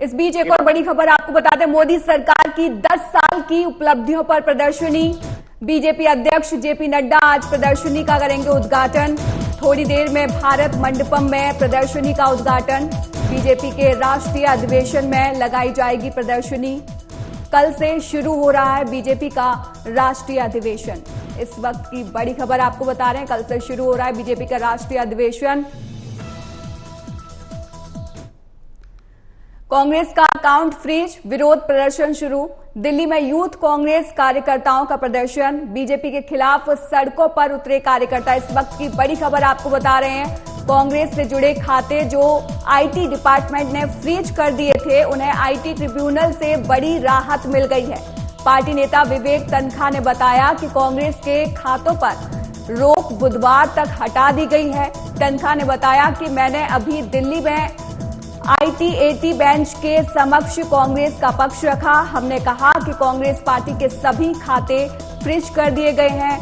इस बीच एक और बड़ी खबर आपको बता दें, मोदी सरकार की 10 साल की उपलब्धियों पर प्रदर्शनी। बीजेपी अध्यक्ष जेपी नड्डा आज प्रदर्शनी का करेंगे उद्घाटन। थोड़ी देर में भारत मंडपम में प्रदर्शनी का उद्घाटन। बीजेपी के राष्ट्रीय अधिवेशन में लगाई जाएगी प्रदर्शनी। कल से शुरू हो रहा है बीजेपी का राष्ट्रीय अधिवेशन। इस वक्त की बड़ी खबर आपको बता रहे हैं, कल से शुरू हो रहा है बीजेपी का राष्ट्रीय अधिवेशन। कांग्रेस का अकाउंट फ्रीज, विरोध प्रदर्शन शुरू। दिल्ली में यूथ कांग्रेस कार्यकर्ताओं का प्रदर्शन। बीजेपी के खिलाफ सड़कों पर उतरे कार्यकर्ता। इस वक्त की बड़ी खबर आपको बता रहे हैं, कांग्रेस से जुड़े खाते जो आईटी डिपार्टमेंट ने फ्रीज कर दिए थे, उन्हें आईटी ट्रिब्यूनल से बड़ी राहत मिल गई है। पार्टी नेता विवेक तनखा ने बताया कि कांग्रेस के खातों पर रोक बुधवार तक हटा दी गई है। तनखा ने बताया कि मैंने अभी दिल्ली में आईटी-एटी बेंच के समक्ष कांग्रेस का पक्ष रखा। हमने कहा कि कांग्रेस पार्टी के सभी खाते फ्रीज कर दिए गए हैं।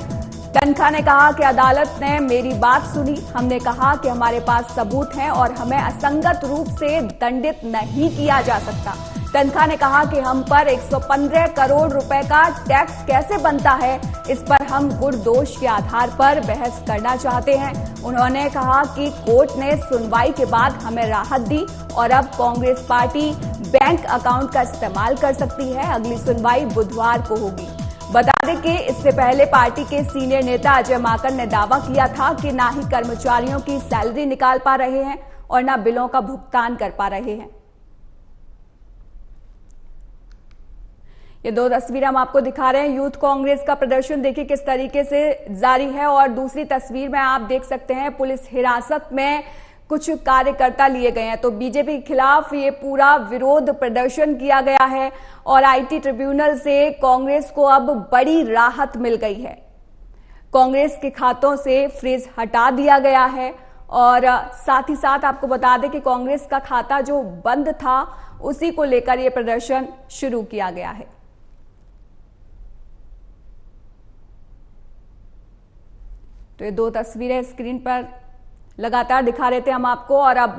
तनखा ने कहा कि अदालत ने मेरी बात सुनी। हमने कहा कि हमारे पास सबूत हैं और हमें असंगत रूप से दंडित नहीं किया जा सकता। तनखा ने कहा कि हम पर 115 करोड़ रुपए का टैक्स कैसे बनता है, इस पर हम गुण दोष के आधार पर बहस करना चाहते हैं। उन्होंने कहा कि कोर्ट ने सुनवाई के बाद हमें राहत दी और अब कांग्रेस पार्टी बैंक अकाउंट का इस्तेमाल कर सकती है। अगली सुनवाई बुधवार को होगी। बता दें कि इससे पहले पार्टी के सीनियर नेता अजय माकन ने दावा किया था कि ना ही कर्मचारियों की सैलरी निकाल पा रहे हैं और ना बिलों का भुगतान कर पा रहे हैं। ये दो तस्वीर हम आपको दिखा रहे हैं। यूथ कांग्रेस का प्रदर्शन देखिए किस तरीके से जारी है और दूसरी तस्वीर में आप देख सकते हैं पुलिस हिरासत में कुछ कार्यकर्ता लिए गए हैं। तो बीजेपी के खिलाफ ये पूरा विरोध प्रदर्शन किया गया है और आईटी ट्रिब्यूनल से कांग्रेस को अब बड़ी राहत मिल गई है। कांग्रेस के खातों से फ्रीज हटा दिया गया है और साथ ही साथ आपको बता दें कि कांग्रेस का खाता जो बंद था उसी को लेकर यह प्रदर्शन शुरू किया गया है। तो ये दो तस्वीरें स्क्रीन पर लगातार दिखा रहे थे हम आपको और अब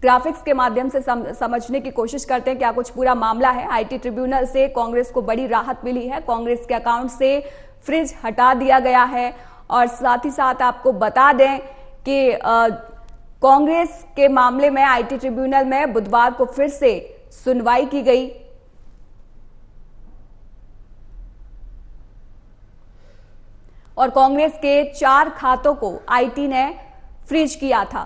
ग्राफिक्स के माध्यम से समझने की कोशिश करते हैं क्या कुछ पूरा मामला है। आईटी ट्रिब्यूनल से कांग्रेस को बड़ी राहत मिली है। कांग्रेस के अकाउंट से फ्रीज हटा दिया गया है और साथ ही साथ आपको बता दें कि कांग्रेस के मामले में आईटी ट्रिब्यूनल में बुधवार को फिर से सुनवाई की गई। और कांग्रेस के 4 खातों को आईटी ने फ्रीज किया था।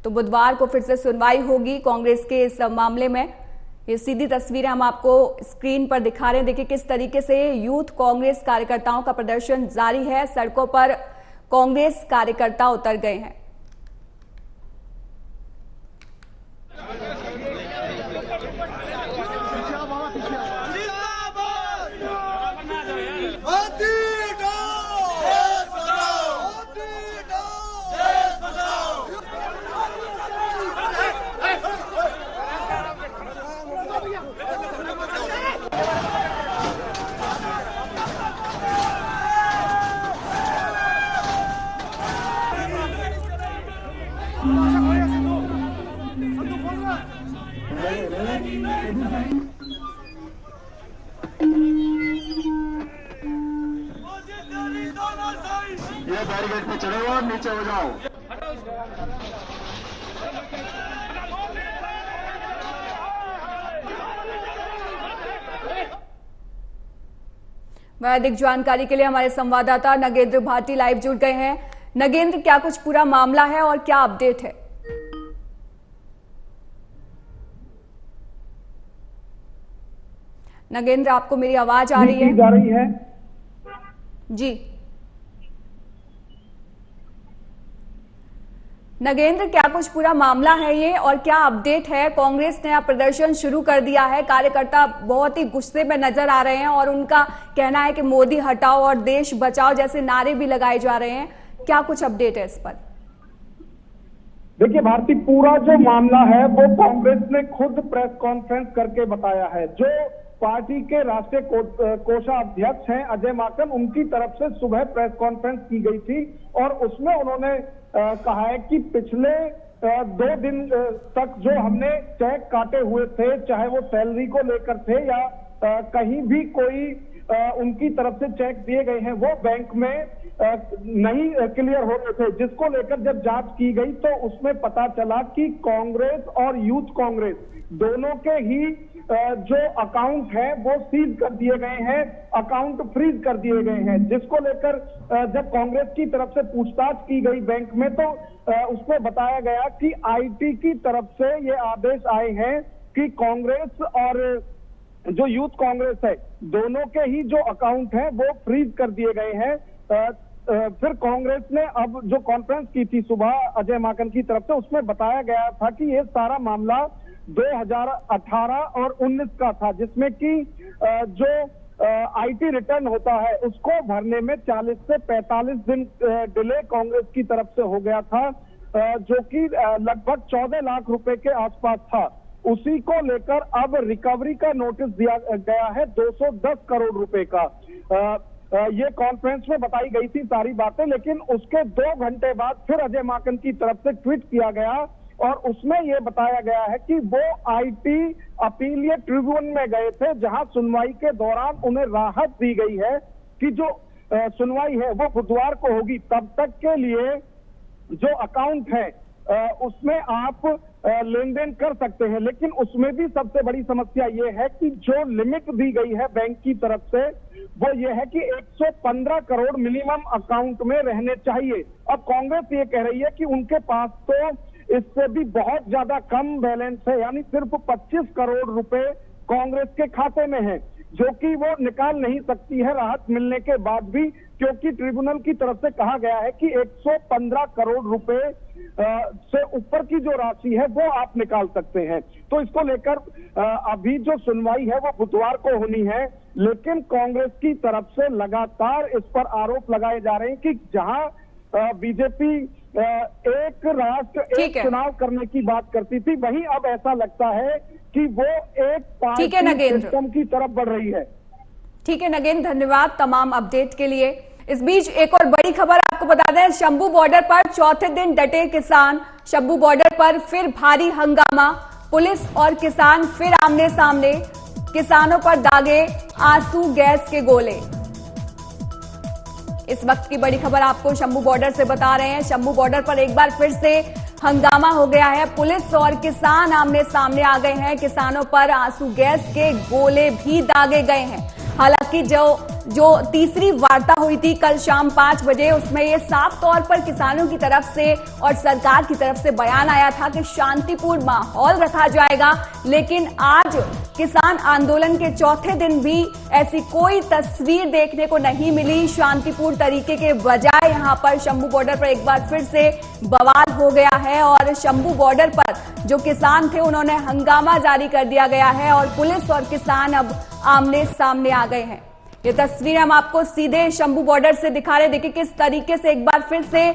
तो बुधवार को फिर से सुनवाई होगी कांग्रेस के इस मामले में। ये सीधी तस्वीरें हम आपको स्क्रीन पर दिखा रहे हैं। देखिए किस तरीके से यूथ कांग्रेस कार्यकर्ताओं का प्रदर्शन जारी है। सड़कों पर कांग्रेस कार्यकर्ता उतर गए हैं। ये बैरिकेड पे चढ़ो और नीचे हो जाओ। अधिक जानकारी के लिए हमारे संवाददाता नगेंद्र भाटी लाइव जुड़ गए हैं। नगेंद्र, क्या कुछ पूरा मामला है और क्या अपडेट है? नगेंद्र, आपको मेरी आवाज आ रही है? जा रही है जी नगेंद्र, क्या कुछ पूरा मामला है ये और क्या अपडेट है? कांग्रेस ने अब प्रदर्शन शुरू कर दिया है। कार्यकर्ता बहुत ही गुस्से में नजर आ रहे हैं और उनका कहना है कि मोदी हटाओ और देश बचाओ जैसे नारे भी लगाए जा रहे हैं। क्या कुछ अपडेट है इस पर? देखिए भारती, पूरा जो मामला है वो कांग्रेस ने खुद प्रेस कॉन्फ्रेंस करके बताया है। जो पार्टी के राष्ट्रीय कोषाध्यक्ष हैं अजय माकन, उनकी तरफ से सुबह प्रेस कॉन्फ्रेंस की गई थी और उसमें उन्होंने कहा है कि पिछले 2 दिन तक जो हमने चेक काटे हुए थे, चाहे वो सैलरी को लेकर थे या कहीं भी कोई उनकी तरफ से चेक दिए गए हैं, वो बैंक में नहीं क्लियर हो रहे थे, जिसको लेकर जब जांच की गई तो उसमें पता चला कि कांग्रेस और यूथ कांग्रेस दोनों के ही जो अकाउंट है वो सीज कर दिए गए हैं, अकाउंट फ्रीज कर दिए गए हैं, जिसको लेकर जब कांग्रेस की तरफ से पूछताछ की गई बैंक में तो उसमें बताया गया कि आईटी की तरफ से ये आदेश आए हैं कि कांग्रेस और जो यूथ कांग्रेस है दोनों के ही जो अकाउंट है वो फ्रीज कर दिए गए हैं। फिर कांग्रेस ने अब जो कॉन्फ्रेंस की थी सुबह अजय माकन की तरफ से, उसमें बताया गया था कि ये सारा मामला 2018 और 19 का था, जिसमें कि जो आईटी रिटर्न होता है उसको भरने में 40 से 45 दिन डिले कांग्रेस की तरफ से हो गया था, जो कि लगभग 14 लाख रुपए के आसपास था। उसी को लेकर अब रिकवरी का नोटिस दिया गया है 210 करोड़ रुपए का। ये कॉन्फ्रेंस में बताई गई थी सारी बातें, लेकिन उसके 2 घंटे बाद फिर अजय माकन की तरफ से ट्वीट किया गया और उसमें यह बताया गया है कि वो आईटी अपीलीट ट्रिब्यूनल में गए थे, जहां सुनवाई के दौरान उन्हें राहत दी गई है कि जो सुनवाई है वो बुधवार को होगी, तब तक के लिए जो अकाउंट है उसमें आप लेन देन कर सकते हैं। लेकिन उसमें भी सबसे बड़ी समस्या ये है कि जो लिमिट दी गई है बैंक की तरफ से वो ये है कि 115 करोड़ मिनिमम अकाउंट में रहने चाहिए। अब कांग्रेस ये कह रही है कि उनके पास तो इससे भी बहुत ज्यादा कम बैलेंस है, यानी सिर्फ 25 करोड़ रुपए कांग्रेस के खाते में है, जो कि वो निकाल नहीं सकती है राहत मिलने के बाद भी, क्योंकि ट्रिब्यूनल की तरफ से कहा गया है कि 115 करोड़ रुपए से ऊपर की जो राशि है वो आप निकाल सकते हैं। तो इसको लेकर अभी जो सुनवाई है वो बुधवार को होनी है, लेकिन कांग्रेस की तरफ से लगातार इस पर आरोप लगाए जा रहे हैं कि जहां बीजेपी एक राष्ट्र एक चुनाव करने की बात करती थी, वहीं अब ऐसा लगता है कि वो एक पार्टी सिस्टम की तरफ बढ़ रही है। ठीक है नगेंद्र, धन्यवाद तमाम अपडेट के लिए। इस बीच एक और बड़ी खबर आपको बता दें, शंभू बॉर्डर पर चौथे दिन डटे किसान। शंभू बॉर्डर पर फिर भारी हंगामा, पुलिस और किसान फिर आमने सामने, किसानों पर दागे आंसू गैस के गोले। इस वक्त की बड़ी खबर आपको शंभू बॉर्डर से बता रहे हैं। शंभू बॉर्डर पर एक बार फिर से हंगामा हो गया है, पुलिस और किसान आमने सामने आ गए हैं, किसानों पर आंसू गैस के गोले भी दागे गए हैं। हालांकि जो तीसरी वार्ता हुई थी कल शाम 5 बजे, उसमें ये साफ तौर पर किसानों की तरफ से और सरकार की तरफ से बयान आया था कि शांतिपूर्ण माहौल रखा जाएगा, लेकिन आज किसान आंदोलन के चौथे दिन भी ऐसी कोई तस्वीर देखने को नहीं मिली। शांतिपूर्ण तरीके के बजाय यहां पर शंभू बॉर्डर पर एक बार फिर से बवाल हो गया है और शंभू बॉर्डर पर जो किसान थे उन्होंने हंगामा जारी कर दिया गया है और पुलिस और किसान अब आमने सामने आ गए हैं। ये तस्वीर हम आपको सीधे शंभू बॉर्डर से दिखा रहे हैं। देखिए किस तरीके से एक बार फिर से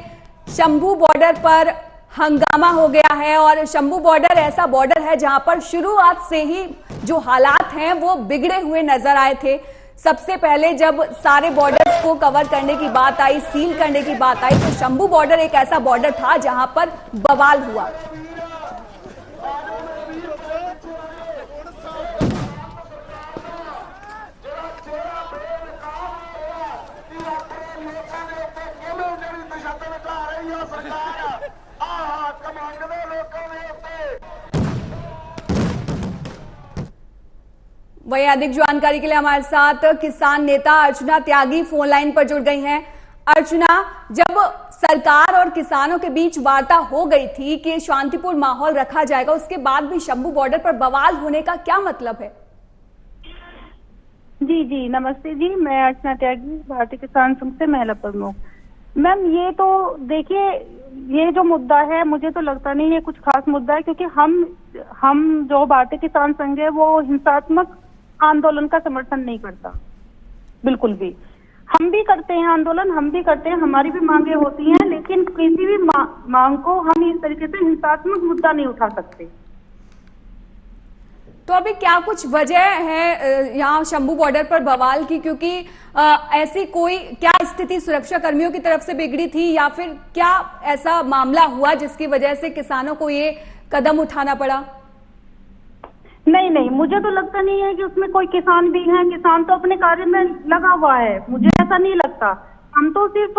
शंभू बॉर्डर पर हंगामा हो गया है और शंभू बॉर्डर ऐसा बॉर्डर है जहां पर शुरुआत से ही जो हालात हैं वो बिगड़े हुए नजर आए थे। सबसे पहले जब सारे बॉर्डर्स को कवर करने की बात आई, सील करने की बात आई, तो शंभू बॉर्डर एक ऐसा बॉर्डर था जहां पर बवाल हुआ। वही अधिक जानकारी के लिए हमारे साथ किसान नेता अर्चना त्यागी फोन लाइन पर जुड़ गई हैं। अर्चना, जब सरकार और किसानों के बीच वार्ता हो गई थी कि शांतिपूर्ण माहौल रखा जाएगा, उसके बाद भी शंभू बॉर्डर पर बवाल होने का क्या मतलब है? जी नमस्ते जी, मैं अर्चना त्यागी, भारतीय किसान संघ से महिला प्रमुख। मैम ये तो देखिए, ये जो मुद्दा है मुझे तो लगता नहीं है कुछ खास मुद्दा है, क्योंकि हम जो भारतीय किसान संघ है वो हिंसात्मक आंदोलन का समर्थन नहीं करता, बिल्कुल भी। हम भी करते हैं आंदोलन, हम भी करते हैं, हमारी भी मांगे होती हैं, लेकिन किसी भी मांग को हम इस तरीके से हिंसात्मक मुद्दा नहीं उठा सकते। तो अभी क्या कुछ वजह है यहाँ शंभू बॉर्डर पर बवाल की, क्योंकि ऐसी कोई क्या स्थिति सुरक्षा कर्मियों की तरफ से बिगड़ी थी या फिर क्या ऐसा मामला हुआ जिसकी वजह से किसानों को ये कदम उठाना पड़ा? नहीं नहीं, मुझे तो लगता नहीं है कि उसमें कोई किसान भी है। किसान तो अपने कार्य में लगा हुआ है, मुझे ऐसा नहीं लगता। हम तो सिर्फ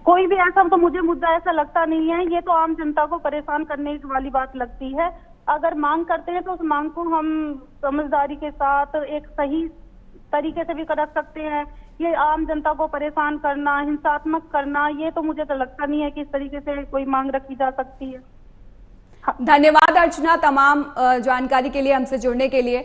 कोई भी ऐसा तो मुझे मुद्दा ऐसा लगता नहीं है। ये तो आम जनता को परेशान करने वाली बात लगती है। अगर मांग करते हैं तो उस मांग को हम समझदारी के साथ एक सही तरीके से भी कर सकते हैं। ये आम जनता को परेशान करना, हिंसात्मक करना, ये तो मुझे तो लगता नहीं है कि इस तरीके से कोई मांग रखी जा सकती है। धन्यवाद अर्चना तमाम जानकारी के लिए, हमसे जुड़ने के लिए।